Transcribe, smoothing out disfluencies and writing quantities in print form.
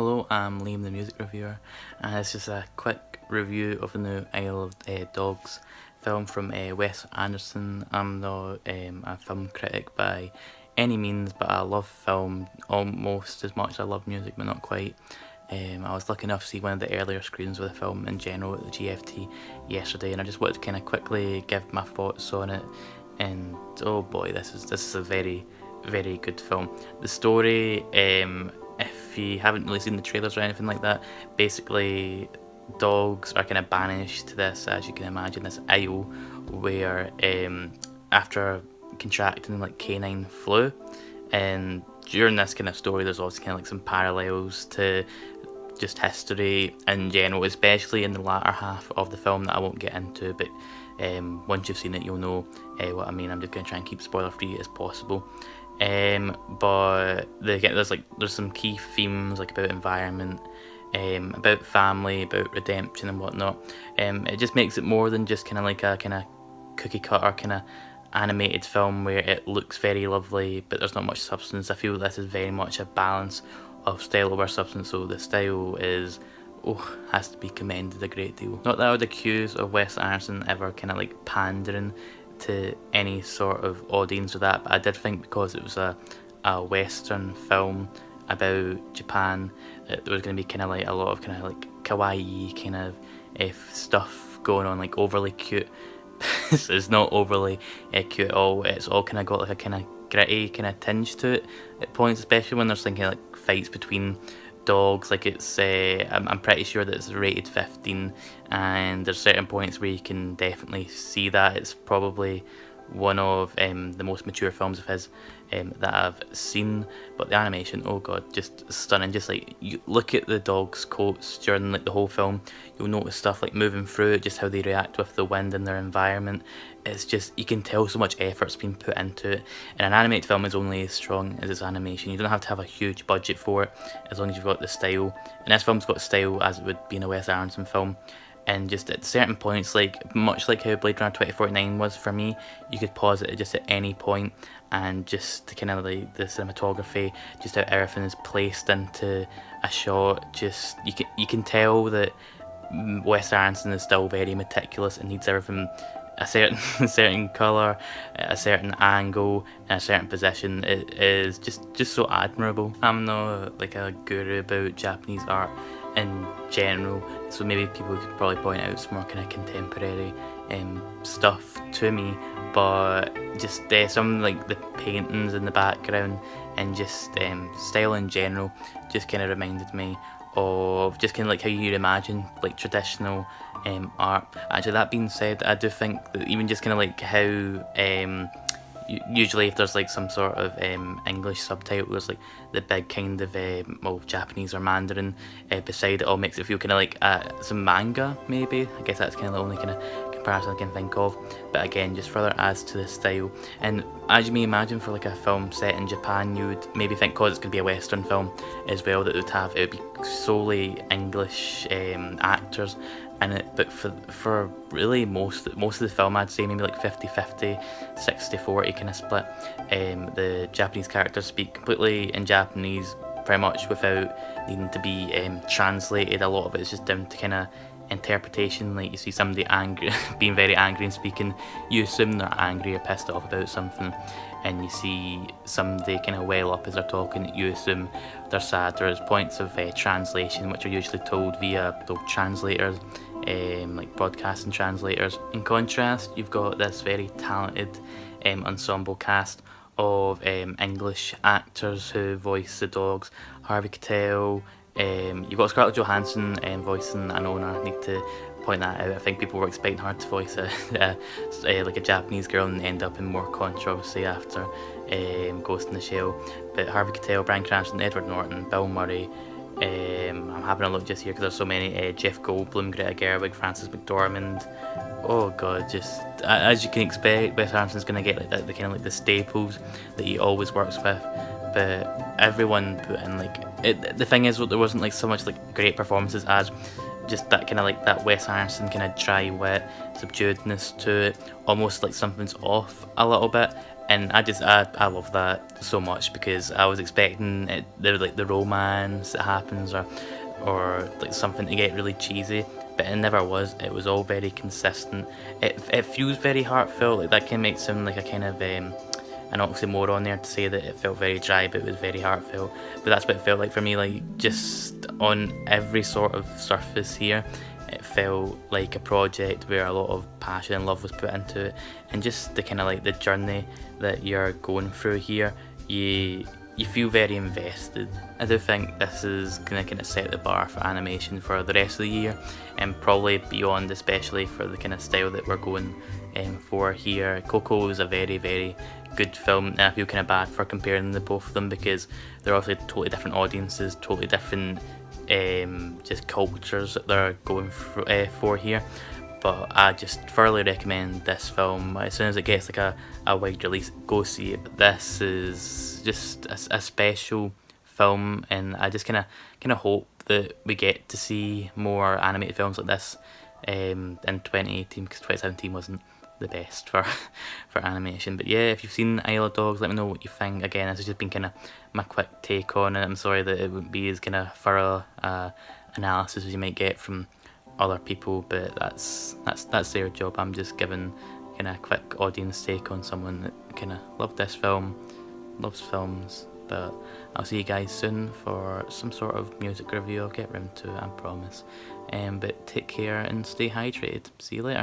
Hello, I'm Liam the music reviewer, and this is a quick review of the new Isle of Dogs film from Wes Anderson. I'm not a film critic by any means, but I love film almost as much as I love music, but not quite. I was lucky enough to see one of the earlier screenings of the film in general at the GFT yesterday, and I just wanted to kind of quickly give my thoughts on it. And oh boy, this is a very good film. The story, if you haven't really seen the trailers or anything like that, basically dogs are kind of banished to this, as you can imagine, this isle where after contracting like canine flu, and during this kind of story there's also kind of like some parallels to just history in general, especially in the latter half of the film that I won't get into, but once you've seen it you'll know what I mean. I'm just going to try and keep spoiler free as possible. But there's some key themes like about environment, about family, about redemption and whatnot. It just makes it more than just kind of like a kind of cookie cutter kind of animated film where it looks very lovely but there's not much substance. I feel this is very much a balance of style over substance, so the style has to be commended a great deal. Not that I would accuse of Wes Anderson ever kind of like pandering to any sort of audience with that, but I did think because it was a western film about Japan, that there was going to be kind of like a lot of kind of like kawaii kind of stuff going on, like overly cute. This is not overly cute at all. It's all kind of got like a kind of gritty kind of tinge to it at points, especially when there's thinking like fights between dogs. Like it's I'm pretty sure that it's rated 15, and there's certain points where you can definitely see that. It's probably one of the most mature films of his that I've seen, but the animation, oh god, just stunning. Just like you look at the dog's coats during like the whole film, you'll notice stuff like moving through it, just how they react with the wind in their environment. It's just, you can tell so much effort's been put into it, and an animated film is only as strong as its animation. You don't have to have a huge budget for it as long as you've got the style, and this film's got style as it would be in a Wes Anderson film. And just at certain points, like much like how Blade Runner 2049 was for me, you could pause it just at any point, and just kind of like the cinematography, just how everything is placed into a shot, just you can tell that Wes Anderson is still very meticulous and needs everything a certain colour, a certain angle, and a certain position. It is just so admirable. I'm not like a guru about Japanese art in general, so maybe people could probably point out some more kind of contemporary stuff to me, but just some like the paintings in the background and just style in general just kind of reminded me of just kind of like how you'd imagine like traditional art. Actually, that being said, I do think that even just kind of like how usually if there's like some sort of English subtitle, there's like the big kind of Japanese or Mandarin beside it, all makes it feel kind of like some manga maybe. I guess that's kind of the only kind of comparison I can think of, but again, just further adds to the style. And as you may imagine, for like a film set in Japan, you would maybe think, because it's going to be a western film as well, that it would be solely English actors in it. But for really most of the film, I'd say maybe like 50-50, 60-40 kind of split. The Japanese characters speak completely in Japanese, very much without needing to be translated. A lot of it is just down to kind of interpretation. Like you see somebody angry, being very angry and speaking, you assume they're angry or pissed off about something, and you see somebody kind of well up as they're talking, you assume they're sad. There's points of translation which are usually told via the translators, like broadcasting translators. In contrast, you've got this very talented ensemble cast of English actors who voice the dogs. Harvey Keitel, you've got Scarlett Johansson voicing Anona. I need to point that out. I think people were expecting her to voice like a Japanese girl and end up in more controversy after Ghost in the Shell. But Harvey Keitel, Bryan Cranston, Edward Norton, Bill Murray. I'm having a look just here because there's so many. Jeff Goldblum, Greta Gerwig, Frances McDormand. Oh god, just as you can expect, Wes Anderson's going to get like the kind of like the staples that he always works with. But everyone put in like it. The thing is, there wasn't like so much like great performances as just that kind of like that Wes Anderson kind of dry wit, subduedness to it, almost like something's off a little bit. and I love that so much, because I was expecting it, like the romance that happens, or like something to get really cheesy, but it never was. It was all very consistent. It feels very heartfelt. Like that can make sound like a kind of an oxymoron there to say that it felt very dry, but it was very heartfelt. But that's what it felt like for me. Like just on every sort of surface here, it felt like a project where a lot of passion and love was put into it, and just the kind of like the journey that you're going through here, you feel very invested. I do think this is gonna kind of set the bar for animation for the rest of the year, and probably beyond, especially for the kind of style that we're going for here. Coco is a very, very good film, and I feel kind of bad for comparing the both of them, because they're obviously totally different audiences, totally different just cultures that they're going for here. But I just thoroughly recommend this film. As soon as it gets like a wide release, go see it. But this is just a special film, and I just kind of hope that we get to see more animated films like this in 2018, because 2017 wasn't the best for animation. But yeah, if you've seen Isle of Dogs, let me know what you think. Again, this has just been kind of my quick take on it. I'm sorry that it wouldn't be as kind of thorough analysis as you might get from other people, but that's their job. I'm just giving kind of a quick audience take on someone that kind of loved this film, loves films. But I'll see you guys soon for some sort of music review. I'll get round to it, I promise. But take care and stay hydrated. See you later.